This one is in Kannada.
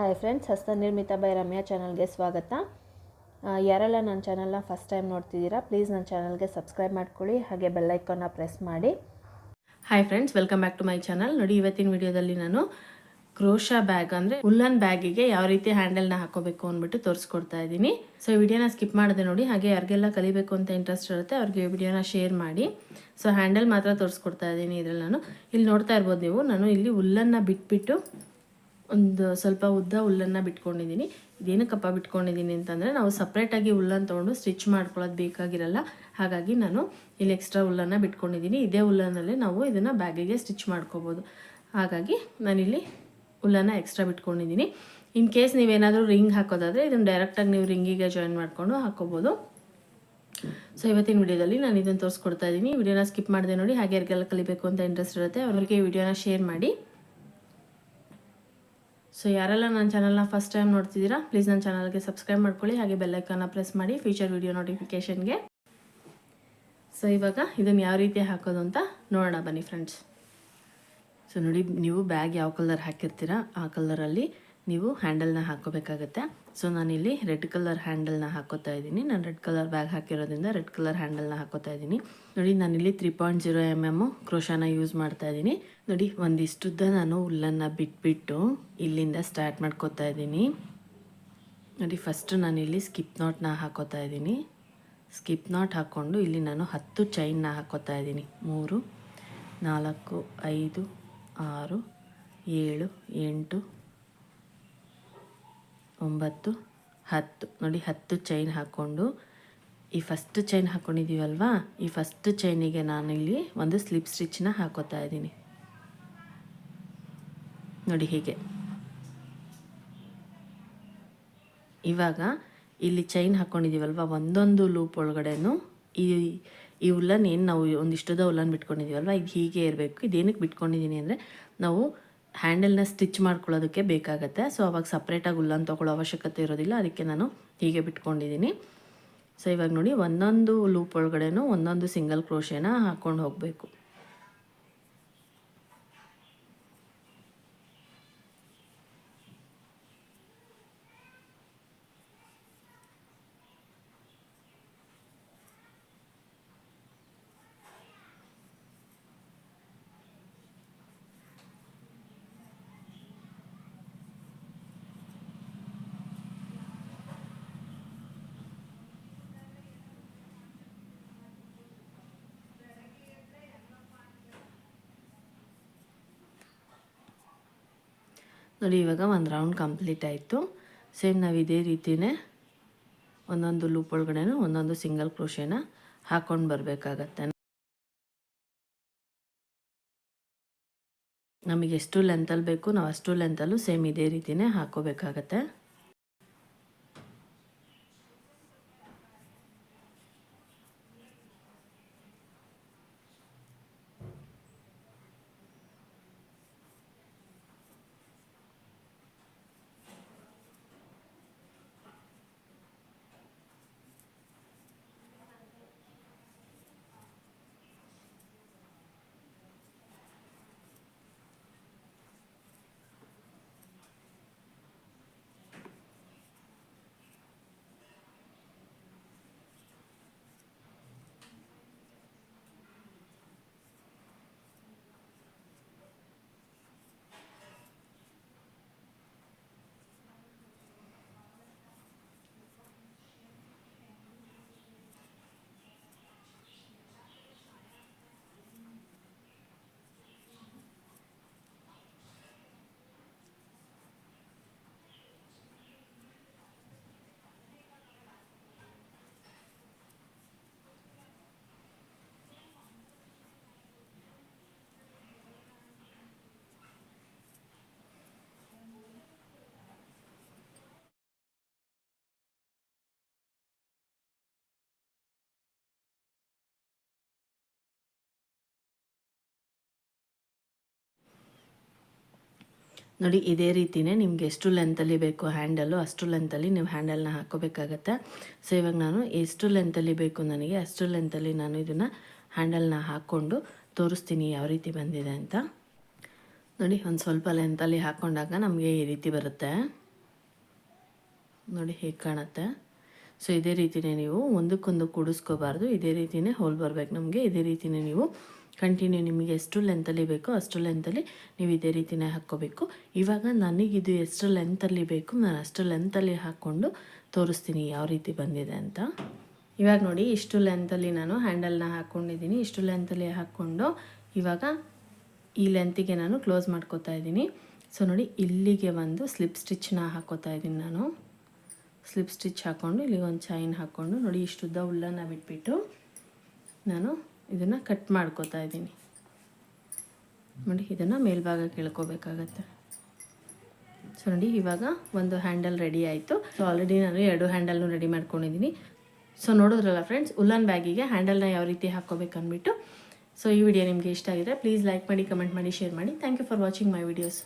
ಹಾಯ್ ಫ್ರೆಂಡ್ಸ್, ಹಸ್ತನಿರ್ಮಿತ ಬೈ ರಮ್ಯಾ ಚಾನಲ್ಗೆ ಸ್ವಾಗತ. ಯಾರೆಲ್ಲ ನನ್ನ ಚಾನಲ್ನ ಫಸ್ಟ್ ಟೈಮ್ ನೋಡ್ತಿದ್ದೀರಾ, ಪ್ಲೀಸ್ ನನ್ನ ಚಾನಲ್ಗೆ ಸಬ್ಸ್ಕ್ರೈಬ್ ಮಾಡ್ಕೊಳ್ಳಿ, ಹಾಗೆ ಬೆಲ್ ಐಕಾನ್ನ ಪ್ರೆಸ್ ಮಾಡಿ. Hi friends, welcome back to my channel. ನೋಡಿ, ಇವತ್ತಿನ ವಿಡಿಯೋದಲ್ಲಿ ನಾನು ಕ್ರೋಶಾ ಬ್ಯಾಗ್ ಅಂದರೆ ಉಲ್ಲನ್ ಬ್ಯಾಗಿಗೆ ಯಾವ ರೀತಿ ಹ್ಯಾಂಡಲ್ನ ಹಾಕೋಬೇಕು ಅಂದ್ಬಿಟ್ಟು ತೋರಿಸ್ಕೊಡ್ತಾ ಇದ್ದೀನಿ. ಸೊ ಈ ವಿಡಿಯೋನ ಸ್ಕಿಪ್ ಮಾಡಿದೆ ನೋಡಿ. ಹಾಗೆ ಯಾರಿಗೆಲ್ಲ ಕಲಿಬೇಕು ಅಂತ ಇಂಟ್ರೆಸ್ಟ್ ಇರುತ್ತೆ ಅವ್ರಿಗೆ ವಿಡಿಯೋನ ಶೇರ್ ಮಾಡಿ. ಸೊ ಹ್ಯಾಂಡಲ್ ಮಾತ್ರ ತೋರಿಸ್ಕೊಡ್ತಾ ಇದ್ದೀನಿ. ಇದರಲ್ಲಿ ಇಲ್ಲಿ ನೋಡ್ತಾ ಇರ್ಬೋದು ನೀವು, ನಾನು ಇಲ್ಲಿ ಉಲ್ಲನ್ನ ಬಿಟ್ಬಿಟ್ಟು ಒಂದು ಸ್ವಲ್ಪ ಉದ್ದ ಹುಲ್ಲನ್ನು ಬಿಟ್ಕೊಂಡಿದ್ದೀನಿ. ಇದೇನಕ್ಕಪ್ಪ ಬಿಟ್ಕೊಂಡಿದ್ದೀನಿ ಅಂತಂದರೆ, ನಾವು ಸಪ್ರೇಟಾಗಿ ಹುಲ್ಲನ್ನು ತೊಗೊಂಡು ಸ್ಟಿಚ್ ಮಾಡ್ಕೊಳ್ಳೋದು ಬೇಕಾಗಿರಲ್ಲ. ಹಾಗಾಗಿ ನಾನು ಇಲ್ಲಿ ಎಕ್ಸ್ಟ್ರಾ ಹುಲ್ಲನ್ನು ಬಿಟ್ಕೊಂಡಿದ್ದೀನಿ. ಇದೇ ಹುಲ್ಲನಲ್ಲಿ ನಾವು ಇದನ್ನು ಬ್ಯಾಗಿಗೆ ಸ್ಟಿಚ್ ಮಾಡ್ಕೋಬೋದು. ಹಾಗಾಗಿ ನಾನಿಲ್ಲಿ ಹುಲ್ಲನ್ನು ಎಕ್ಸ್ಟ್ರಾ ಬಿಟ್ಕೊಂಡಿದ್ದೀನಿ. ಇನ್ ಕೇಸ್ ನೀವೇನಾದರೂ ರಿಂಗ್ ಹಾಕೋದಾದರೆ ಇದನ್ನು ಡೈರೆಕ್ಟಾಗಿ ನೀವು ರಿಂಗಿಗೆ ಜಾಯಿನ್ ಮಾಡಿಕೊಂಡು ಹಾಕೋಬೋದು. ಸೊ ಇವತ್ತಿನ ವಿಡಿಯೋದಲ್ಲಿ ನಾನು ಇದನ್ನು ತೋರಿಸ್ಕೊಡ್ತಾ ಇದ್ದೀನಿ. ವಿಡಿಯೋನ ಸ್ಕಿಪ್ ಮಾಡಿದೆ ನೋಡಿ. ಹಾಗೆ ಯಾರಿಗೆಲ್ಲ ಕಲಿಬೇಕು ಅಂತ ಇಂಟ್ರೆಸ್ಟ್ ಇರುತ್ತೆ ಅವರಿಗೆ ಈ ವಿಡಿಯೋನ ಶೇರ್ ಮಾಡಿ. ಸೊ ಯಾರೆಲ್ಲ ನನ್ನ ಚಾನಲ್ನ ಫಸ್ಟ್ ಟೈಮ್ ನೋಡ್ತಿದ್ದೀರಾ, ಪ್ಲೀಸ್ ನನ್ನ ಚಾನಲ್ಗೆ ಸಬ್ಸ್ಕ್ರೈಬ್ ಮಾಡ್ಕೊಳ್ಳಿ, ಹಾಗೆ ಬೆಲ್ಲೈಕನ್ನ ಪ್ರೆಸ್ ಮಾಡಿ ಫ್ಯೂಚರ್ ವಿಡಿಯೋ ನೋಟಿಫಿಕೇಷನ್ಗೆ. ಸೊ ಇವಾಗ ಇದನ್ನು ಯಾವ ರೀತಿ ಹಾಕೋದು ಅಂತ ನೋಡೋಣ ಬನ್ನಿ ಫ್ರೆಂಡ್ಸ್. ಸೊ ನೋಡಿ, ನೀವು ಬ್ಯಾಗ್ ಯಾವ ಕಲರ್ ಹಾಕಿರ್ತೀರಾ ಆ ಕಲರಲ್ಲಿ ನೀವು ಹ್ಯಾಂಡಲ್ನ ಹಾಕೋಬೇಕಾಗತ್ತೆ. ಸೊ ನಾನಿಲ್ಲಿ ರೆಡ್ ಕಲರ್ ಹ್ಯಾಂಡಲ್ನ ಹಾಕೋತಾ ಇದ್ದೀನಿ. ನಾನು ರೆಡ್ ಕಲರ್ ಬ್ಯಾಗ್ ಹಾಕಿರೋದ್ರಿಂದ ರೆಡ್ ಕಲರ್ ಹ್ಯಾಂಡಲ್ನ ಹಾಕೋತಾ ಇದ್ದೀನಿ. ನೋಡಿ, ನಾನಿಲ್ಲಿ 3.0 mm ಕ್ರೋಶಾನ ಯೂಸ್ ಮಾಡ್ತಾ ಇದ್ದೀನಿ. ನೋಡಿ, ಒಂದಿಷ್ಟುದ್ದ ನಾನು ಹುಲ್ಲನ್ನು ಬಿಟ್ಬಿಟ್ಟು ಇಲ್ಲಿಂದ ಸ್ಟಾರ್ಟ್ ಮಾಡ್ಕೋತಾ ಇದ್ದೀನಿ. ನೋಡಿ, ಫಸ್ಟು ನಾನಿಲ್ಲಿ ಸ್ಕಿಪ್ ನಾಟ್ನ ಹಾಕೋತಾ ಇದ್ದೀನಿ. ಸ್ಕಿಪ್ ನಾಟ್ ಹಾಕ್ಕೊಂಡು ಇಲ್ಲಿ ನಾನು 10 ಚೈನ್ನ ಹಾಕೋತಾ ಇದ್ದೀನಿ. 3, 4, 5, 6, 7, 8, 9, 10. ನೋಡಿ, 10 ಚೈನ್ ಹಾಕ್ಕೊಂಡು ಈ ಫಸ್ಟ್ ಚೈನ್ ಹಾಕ್ಕೊಂಡಿದ್ದೀವಲ್ವಾ, ಈ ಫಸ್ಟ್ ಚೈನಿಗೆ ನಾನಿಲ್ಲಿ ಒಂದು ಸ್ಲಿಪ್ ಸ್ಟಿಚ್ನ ಹಾಕೋತಾ ಇದ್ದೀನಿ. ನೋಡಿ ಹೀಗೆ. ಇವಾಗ ಇಲ್ಲಿ ಚೈನ್ ಹಾಕ್ಕೊಂಡಿದ್ದೀವಲ್ವ, ಒಂದೊಂದು ಲೂಪ್ ಒಳಗಡೆನೂ ಈ ಉಲ್ಲನ್ ಏನು ನಾವು ಒಂದಿಷ್ಟದ ಉಲ್ಲನ್ ಬಿಟ್ಕೊಂಡಿದ್ದೀವಲ್ವ, ಇದು ಹೀಗೆ ಇರಬೇಕು. ಇದೇನಕ್ಕೆ ಬಿಟ್ಕೊಂಡಿದ್ದೀನಿ ಅಂದರೆ, ನಾವು ಹ್ಯಾಂಡಲ್ನ ಸ್ಟಿಚ್ ಮಾಡ್ಕೊಳ್ಳೋದಕ್ಕೆ ಬೇಕಾಗತ್ತೆ. ಸೊ ಅವಾಗ ಸಪ್ರೇಟಾಗಿ ಉಲ್ಲನ್ ತೊಗೊಳ್ಳೋ ಅವಶ್ಯಕತೆ ಇರೋದಿಲ್ಲ, ಅದಕ್ಕೆ ನಾನು ಹೀಗೆ ಬಿಟ್ಕೊಂಡಿದ್ದೀನಿ. ಸೊ ಇವಾಗ ನೋಡಿ, ಒಂದೊಂದು ಲೂಪ್ ಒಳಗಡೆನೂ ಒಂದೊಂದು ಸಿಂಗಲ್ ಕ್ರೋಶೇನ ಹಾಕ್ಕೊಂಡು ಹೋಗಬೇಕು. ನೋಡಿ, ಇವಾಗ ಒಂದು ರೌಂಡ್ ಕಂಪ್ಲೀಟ್ ಆಯಿತು. ಸೇಮ್ ನಾವು ಇದೇ ರೀತಿಯೇ ಒಂದೊಂದು ಲೂಪ್ ಒಳಗಡೆನೂ ಒಂದೊಂದು ಸಿಂಗಲ್ ಕ್ರೋಶೇನ ಹಾಕ್ಕೊಂಡು ಬರಬೇಕಾಗತ್ತೆ. ನಮಗೆ ಎಷ್ಟು ಲೆಂತಲ್ಲಿ ಬೇಕು ನಾವು ಅಷ್ಟು ಲೆಂತಲ್ಲೂ ಸೇಮ್ ಇದೇ ರೀತಿಯೇ ಹಾಕೋಬೇಕಾಗತ್ತೆ. ನೋಡಿ, ಇದೇ ರೀತಿಯೇ ನಿಮಗೆ ಎಷ್ಟು ಲೆಂತಲ್ಲಿ ಬೇಕು ಹ್ಯಾಂಡಲ್ಲು ಅಷ್ಟು ಲೆಂತಲ್ಲಿ ನೀವು ಹ್ಯಾಂಡಲ್ನ ಹಾಕೋಬೇಕಾಗತ್ತೆ. ಸೊ ಇವಾಗ ನಾನು ಎಷ್ಟು ಲೆಂತಲ್ಲಿ ಬೇಕು ನನಗೆ ಅಷ್ಟು ಲೆಂತಲ್ಲಿ ನಾನು ಇದನ್ನು ಹ್ಯಾಂಡಲ್ನ ಹಾಕ್ಕೊಂಡು ತೋರಿಸ್ತೀನಿ ಯಾವ ರೀತಿ ಬಂದಿದೆ ಅಂತ. ನೋಡಿ, ಒಂದು ಸ್ವಲ್ಪ ಲೆಂತಲ್ಲಿ ಹಾಕ್ಕೊಂಡಾಗ ನಮಗೆ ಈ ರೀತಿ ಬರುತ್ತೆ. ನೋಡಿ ಹೇಗೆ ಕಾಣುತ್ತೆ. ಸೊ ಇದೇ ರೀತಿಯೇ ನೀವು ಒಂದಕ್ಕೊಂದು ಕೂಡಿಸ್ಕೋಬಾರ್ದು, ಇದೇ ರೀತಿಯೇ ಹೋಲ್ ಬರಬೇಕು ನಮಗೆ. ಇದೇ ರೀತಿಯೇ ನೀವು ಕಂಟಿನ್ಯೂ ನಿಮಗೆ ಎಷ್ಟು ಲೆಂತಲ್ಲಿ ಬೇಕೋ ಅಷ್ಟು ಲೆಂತಲ್ಲಿ ನೀವು ಇದೇ ರೀತಿಯೇ ಹಾಕ್ಕೋಬೇಕು. ಇವಾಗ ನನಗಿದು ಎಷ್ಟು ಲೆಂತಲ್ಲಿ ಬೇಕು ನಾನು ಅಷ್ಟು ಲೆಂತಲ್ಲಿ ಹಾಕ್ಕೊಂಡು ತೋರಿಸ್ತೀನಿ ಯಾವ ರೀತಿ ಬಂದಿದೆ ಅಂತ. ಇವಾಗ ನೋಡಿ ಇಷ್ಟು ಲೆಂತಲ್ಲಿ ನಾನು ಹ್ಯಾಂಡಲ್ನ ಹಾಕ್ಕೊಂಡಿದ್ದೀನಿ. ಇಷ್ಟು ಲೆಂತಲ್ಲಿ ಹಾಕ್ಕೊಂಡು ಇವಾಗ ಈ ಲೆಂತಿಗೆ ನಾನು ಕ್ಲೋಸ್ ಮಾಡ್ಕೋತಾ ಇದ್ದೀನಿ. ಸೊ ನೋಡಿ ಇಲ್ಲಿಗೆ ಒಂದು ಸ್ಲಿಪ್ ಸ್ಟಿಚ್ನ ಹಾಕೋತಾ ಇದ್ದೀನಿ ನಾನು. ಸ್ಲಿಪ್ ಸ್ಟಿಚ್ ಹಾಕ್ಕೊಂಡು ಇಲ್ಲಿ ಒಂದು ಚೈನ್ ಹಾಕ್ಕೊಂಡು ನೋಡಿ ಇಷ್ಟುದ್ದ ಉಲ್ಲನ್ನು ಬಿಟ್ಬಿಟ್ಟು ನಾನು ಇದನ್ನು ಕಟ್ ಮಾಡ್ಕೋತಾ ಇದ್ದೀನಿ. ನೋಡಿ ಇದನ್ನು ಮೇಲ್ಭಾಗ ಕೇಳ್ಕೋಬೇಕಾಗತ್ತೆ. ಸೊ ನೋಡಿ ಇವಾಗ ಒಂದು ಹ್ಯಾಂಡಲ್ ರೆಡಿ ಆಯಿತು. ಸೊ ಆಲ್ರೆಡಿ ನಾನು 2 ಹ್ಯಾಂಡಲ್ನು ರೆಡಿ ಮಾಡ್ಕೊಂಡಿದ್ದೀನಿ. ಸೊ ನೋಡಿದ್ರಲ್ಲ ಫ್ರೆಂಡ್ಸ್, ಉಲ್ಲನ್ ಬ್ಯಾಗಿಗೆ ಹ್ಯಾಂಡಲ್ನ ಯಾವ ರೀತಿ ಹಾಕ್ಕೋಬೇಕು ಅಂದ್ಬಿಟ್ಟು. ಸೊ ಈ ವಿಡಿಯೋ ನಿಮಗೆ ಇಷ್ಟ ಆಗಿದ್ರೆ ಪ್ಲೀಸ್ ಲೈಕ್ ಮಾಡಿ, ಕಮೆಂಟ್ ಮಾಡಿ, ಶೇರ್ ಮಾಡಿ. Thank you for watching my videos.